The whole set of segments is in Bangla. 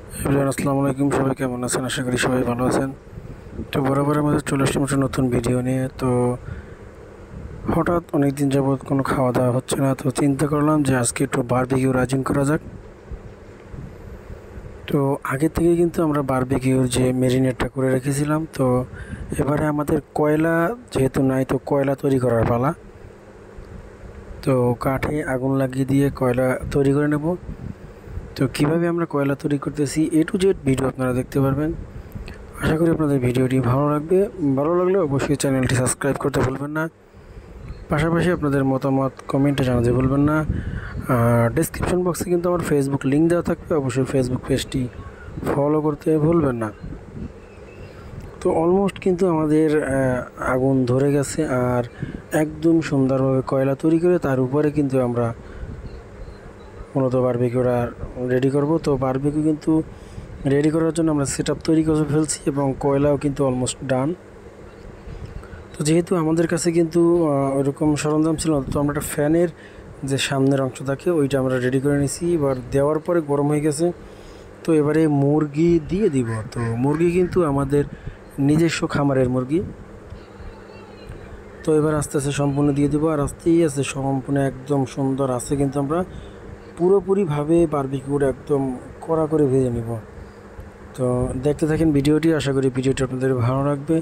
আসসালামু আলাইকুম, সবাই কেমন আছেন? আশা করি সবাই ভালো আছেন। তো বরাবরের মধ্যে চলে আসলাম একটা নতুন ভিডিও নিয়ে। তো হঠাৎ অনেক দিন যাবৎ কোনো খাওয়া দাওয়া হচ্ছে না, তো চিন্তা করলাম যে আজকে একটু বারবিকিউর আয়োজন করা যাক। তো আগে থেকে কিন্তু আমরা বারবিকিউর যে ম্যারিনেটটা করে রেখেছিলাম, তো এবারে আমাদের কয়লা যেহেতু নাই, তো কয়লা তৈরি করার পালা। তো কাঠে আগুন লাগিয়ে দিয়ে কয়লা তৈরি করে নেব। তো কীভাবে আমরা কয়লা তৈরি করতেছি A to Z ভিডিও আপনারা দেখতে পারবেন। আশা করি আপনাদের ভিডিওটি ভালো লাগবে। ভালো লাগলে অবশ্যই চ্যানেলটি সাবস্ক্রাইব করতে ভুলবেন না। পাশাপাশি আপনাদের মতামত কমেন্টে জানাতে ভুলবেন না। ডেসক্রিপশন বক্সে কিন্তু আমার ফেসবুক লিঙ্ক দেওয়া থাকবে, অবশ্যই ফেসবুক পেজটি ফলো করতে ভুলবেন না। তো অলমোস্ট কিন্তু আমাদের আগুন ধরে গেছে, আর একদম সুন্দরভাবে কয়লা তৈরি করে তার উপরে কিন্তু আমরা মূলত বারবিকিউটা রেডি করব। তো বারবিকিউ কিন্তু রেডি করার জন্য আমরা সেট তৈরি করে ফেলছি এবং কয়লাও কিন্তু অলমোস্ট ডান। তো যেহেতু আমাদের কাছে কিন্তু ওইরকম সরঞ্জাম ছিল না, তো আমরা একটা ফ্যানের যে সামনের অংশ থাকে ওইটা আমরা রেডি করে নিয়েছি। এবার দেওয়ার পরে গরম হয়ে গেছে, তো এবারে মুরগি দিয়ে দিব। তো মুরগি কিন্তু আমাদের নিজস্ব খামারের মুরগি। তো এবার আস্তে আস্তে সম্পূর্ণ দিয়ে দেবো, আর আস্তেই আস্তে সম্পূর্ণ একদম সুন্দর আছে কিন্তু আমরা পুরোপুরিভাবে বারবিকিউটা একদম কড়া করে ভেজে নিব। তো দেখতে থাকেন ভিডিওটি, আশা করি ভিডিওটি আপনাদের ভালো লাগবে।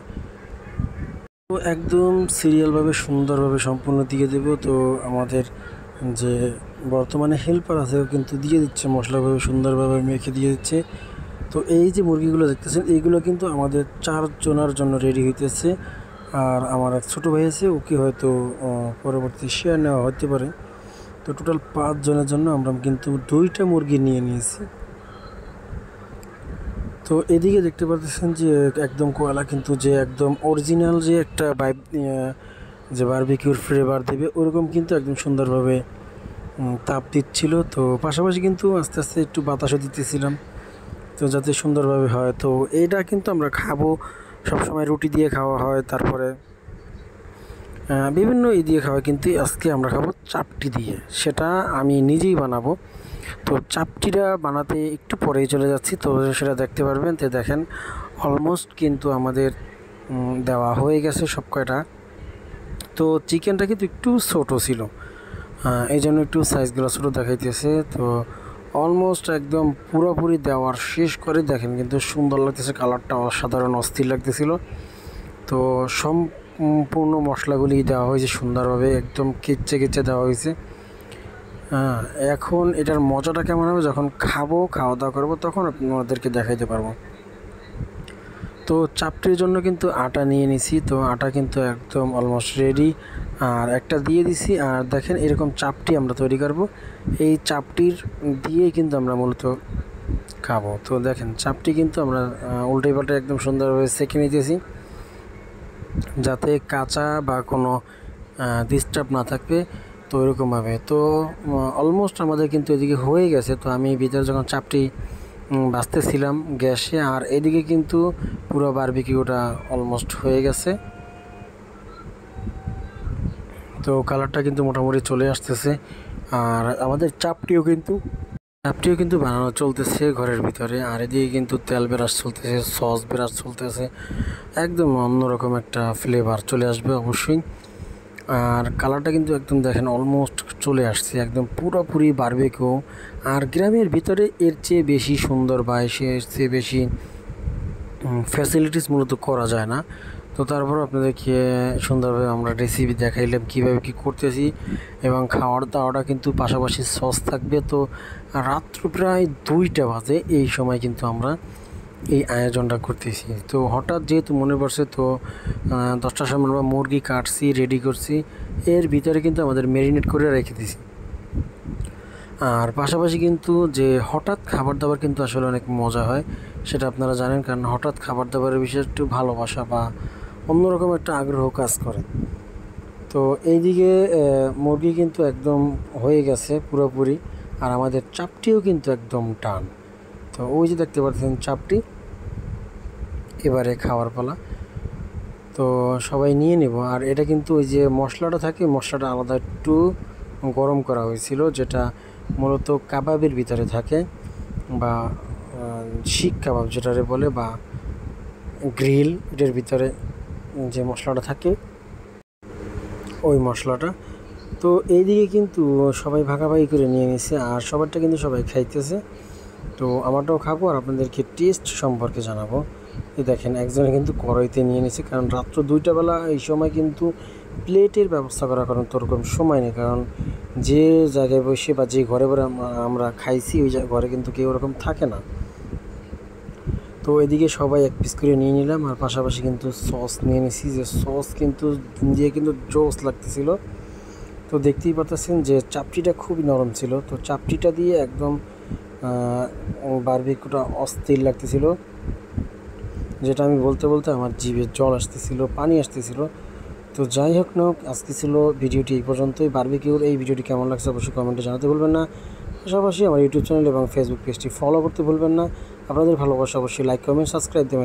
তো একদম সিরিয়ালভাবে সুন্দরভাবে সম্পূর্ণ দিয়ে দেব। তো আমাদের যে বর্তমানে হেল্পার আছে ও কিন্তু দিয়ে দিচ্ছে, মশলাভাবে সুন্দরভাবে মেখে দিয়ে দিচ্ছে। তো এই যে মুরগিগুলো দেখতেছেন এইগুলো কিন্তু আমাদের 4 জনের জন্য রেডি হইতেছে। আর আমার এক ছোটো ভাই আছে, ওকে হয়তো পরবর্তী শেয়ার নেওয়া হতে পারে। তো টোটাল 5 জনের জন্য আমরা কিন্তু 2টা মুরগি নিয়ে নিয়েছি। তো এদিকে দেখতে পাচ্ছেন যে একদম কয়লা কিন্তু যে একদম অরিজিনাল যে একটা ভাইব যে বারবিকিউর ফ্লেভার দেবে ওরকম কিন্তু একদম সুন্দরভাবে তাপ দিচ্ছিল। তো পাশাপাশি কিন্তু আস্তে আস্তে একটু বাতাসও দিতেছিলাম, তো যাতে সুন্দরভাবে হয়। তো এটা কিন্তু আমরা খাবো, সবসময় রুটি দিয়ে খাওয়া হয়, তারপরে বিভিন্ন দিয়ে খাওয়া, কিন্তু আজকে আমরা খাবো চাপটি দিয়ে। সেটা আমি নিজেই বানাবো। তো চাপটিটা বানাতে একটু পরেই চলে যাচ্ছি, তো সেটা দেখতে পারবেন। তো দেখেন অলমোস্ট কিন্তু আমাদের দেওয়া হয়ে গেছে সব কয়টা। তো চিকেনটা কিন্তু একটু ছোটো ছিল, এই জন্য একটু সাইজগুলো ছোটো দেখাইতেছে। তো অলমোস্ট একদম পুরোপুরি দেওয়ার শেষ করে দেখেন কিন্তু সুন্দর লাগতেছে, কালারটা অসাধারণ অস্থির লাগতেছিল। তো সম্পূর্ণ মশলাগুলি দেওয়া হয়েছে সুন্দরভাবে, একদম কেচে কেচে দেওয়া হয়েছে। এখন এটার মজাটা কেমন হবে যখন খাওয়া দাওয়া করবো তখন আপনাদেরকে দেখাইতে পারবো। তো চাপটির জন্য কিন্তু আটা নিয়ে নিছি, তো আটা কিন্তু একদম অলমোস্ট রেডি, আর একটা দিয়ে দিছি। আর দেখেন এরকম চাপটি আমরা তৈরি করব, এই চাপটির দিয়েই কিন্তু আমরা মূলত খাবো। তো দেখেন চাপটি কিন্তু আমরা উল্টে পাল্টে একদম সুন্দরভাবে সেঁকে নিতেছি, যাতে কাঁচা বা কোনো ডিস্টার্ব না থাকবে। তো এরকমভাবে তো অলমোস্ট আমাদের কিন্তু এদিকে হয়ে গেছে। তো আমি ভিতরে যখন চাপটি বাঁচতেছিলাম গ্যাসে, আর এদিকে কিন্তু পুরো বারবিকিউটা অলমোস্ট হয়ে গেছে। তো কালারটা কিন্তু মোটামুটি চলে আসতেছে, আর আমাদের চাপটিও কিন্তু বানানো চলতেছে ঘরের ভিতরে। আর এদিকে কিন্তু তেল ব্রাশ চলতেছে, সস ব্রাশ চলতেছে, একদম অন্যরকম একটা ফ্লেভার চলে আসবে অবশ্যই। আর কালারটা কিন্তু একদম দেখেন অলমোস্ট চলে আসছে, একদম পুরোপুরি বারবিকিউ। আর গ্রামের ভিতরে এর চেয়ে বেশি সুন্দর বা এর চেয়ে বেশি ফ্যাসিলিটিস মূলত করা যায় না। তো তারপর আপনাদেরকে সুন্দরভাবে আমরা রেসিপি দেখাইলাম কীভাবে কী করতেছি, এবং খাওয়ার দাওয়াটা কিন্তু পাশাপাশি সস থাকবে। তো রাত্র প্রায় 2টা বাজে এই সময় কিন্তু আমরা এই আয়োজনটা করতেছি। তো হঠাৎ যেহেতু মনে পড়ছে, তো 10টার সময় আমরা মুরগি কাটছি, রেডি করছি, এর ভিতরে কিন্তু আমাদের ম্যারিনেট করে রেখে দিছি। আর পাশাপাশি কিন্তু যে হঠাৎ খাবার দাবার কিন্তু আসলে অনেক মজা হয়, সেটা আপনারা জানেন, কারণ হঠাৎ খাবার দাবারের বিষয়ে একটু ভালোবাসা বা অন্যরকম একটা আগ্রহ কাজ করে। তো এইদিকে মুরগি কিন্তু একদম হয়ে গেছে পুরোপুরি, আর আমাদের চাপটিও কিন্তু একদম টান। তো ওই যে দেখতে পাচ্ছেন চাপটি, এবারে খাওয়ার পালা। তো সবাই নিয়ে নেব। আর এটা কিন্তু ওই যে মশলাটা থাকে, মশলাটা আলাদা একটু গরম করা হয়েছিল, যেটা মূলত কাবাবের ভিতরে থাকে বা শিক কাবাব যেটারে বলে বা গ্রিল, এটার ভিতরে যে মশলাটা থাকে ওই মশলাটা। তো এইদিকে কিন্তু সবাই ভাগাভাগি করে নিয়ে নিছে, আর সবারটা কিন্তু সবাই খাইতেছে। তো আমারটাও খাবো আর আপনাদেরকে টেস্ট সম্পর্কে জানাবো। এই দেখেন একজনে কিন্তু কড়াইতে নিয়ে নিছে, কারণ রাত্র 2টা বেলা এই সময় কিন্তু প্লেটের ব্যবস্থা করার কারণ তো ওরকম সময় নেই, কারণ যে জায়গায় বসে বা যে ঘরে ঘরে আমরা খাইছি ওই ঘরে কিন্তু কেউ ওরকম থাকে না। তো এদিকে সবাই এক পিস করে নিয়ে নিলাম, আর পাশাপাশি কিন্তু সস নিয়ে নিছি, যে সস কিন্তু দিয়ে কিন্তু জোস লাগতেছিল। তো দেখতেই পারতেছেন যে চাপটিটা খুবই নরম ছিল, তো চাপটিটা দিয়ে একদম বারবিকিউটা অস্থির লাগতেছিল, যেটা আমি বলতে বলতে আমার জিভে জল আসতেছিল, পানি আসতেছিল। তো যাই হোক না হোক, আজকে ছিল ভিডিওটি এই পর্যন্তই। বারবিকিউর এই ভিডিওটি কেমন লাগছে অবশ্যই কমেন্টে জানাতে ভুলবেন না। পাশাপাশি আমার ইউটিউব চ্যানেল এবং ফেসবুক পেজটি ফলো করতে ভুলবেন না। আপনাদের ভালোবাসা অবশ্যই লাইক, কমেন্ট, সাবস্ক্রাইব দিয়ে